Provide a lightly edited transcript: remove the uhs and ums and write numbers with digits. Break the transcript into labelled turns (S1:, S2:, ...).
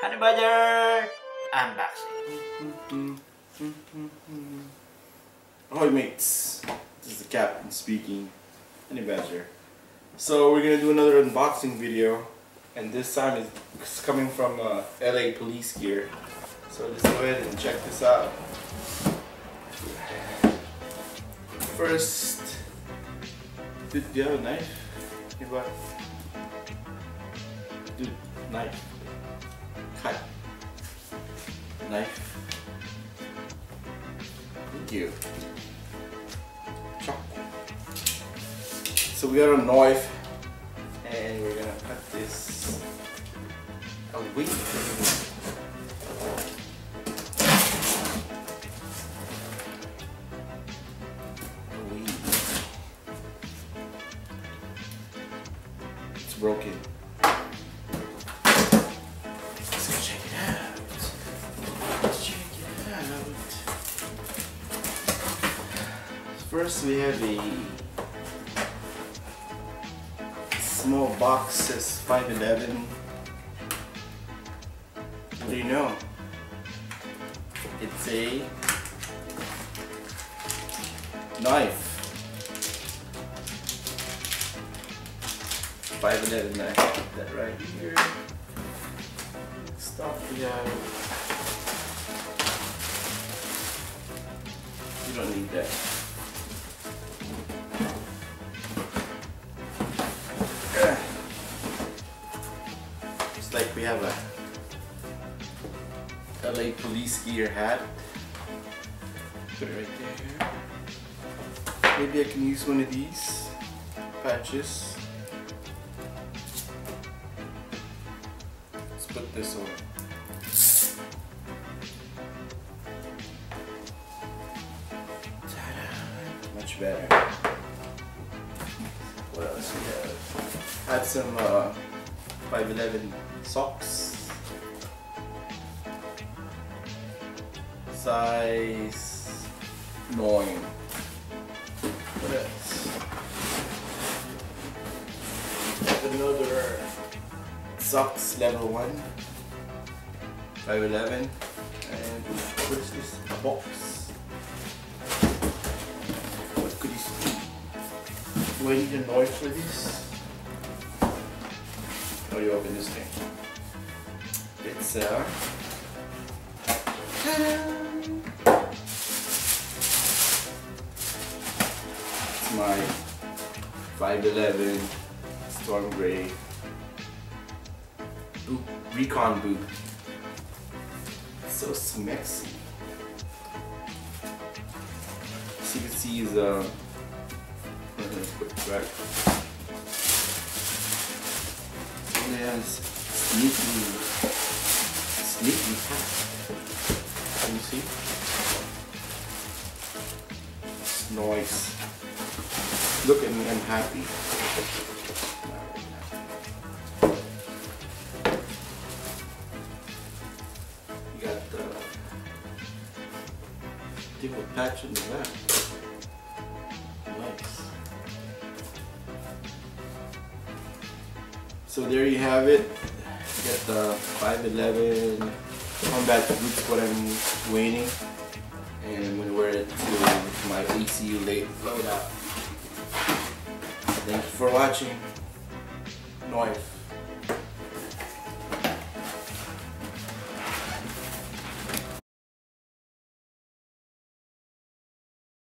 S1: Honey Badger unboxing.
S2: Ahoy mates, this is the captain speaking, Honey Badger. So we're gonna do another unboxing video, and this time it's coming from LA police gear. So let's go ahead and check this out. First, dude, do you have a knife? Anybody? Dude, knife. Cut. Knife. Thank you. Chop. So we got a knife, and we're gonna cut this away. It's broken. Let's go check it out. Let's check it out. First we have a small box, says 511. What do you know? It's a knife. 511 knife. Put that right here. Stop the You don't need that. It's like we have a LA police gear hat. Put it right there. Maybe I can use one of these patches. Let's put this on. Ta-da! Much better. What else we have? Had some 511 socks. Size 9. What else? Another socks level 1. 511. And what is this? A box. What could this be? Do I need a knife for this? Oh, you open this thing. It's it's my 511 Storm Gray boot, recon boot. It's so smexy. As you can see, is quick back. It has sneaky packed. Can you see? It's nice. Look at me, I'm happy. You got the little patch in the back. Nice. So there you have it. You get the 511 combat boots, what I'm waiting, and I'm gonna wear it to my ECU late loadout. Thank you for watching. Knife.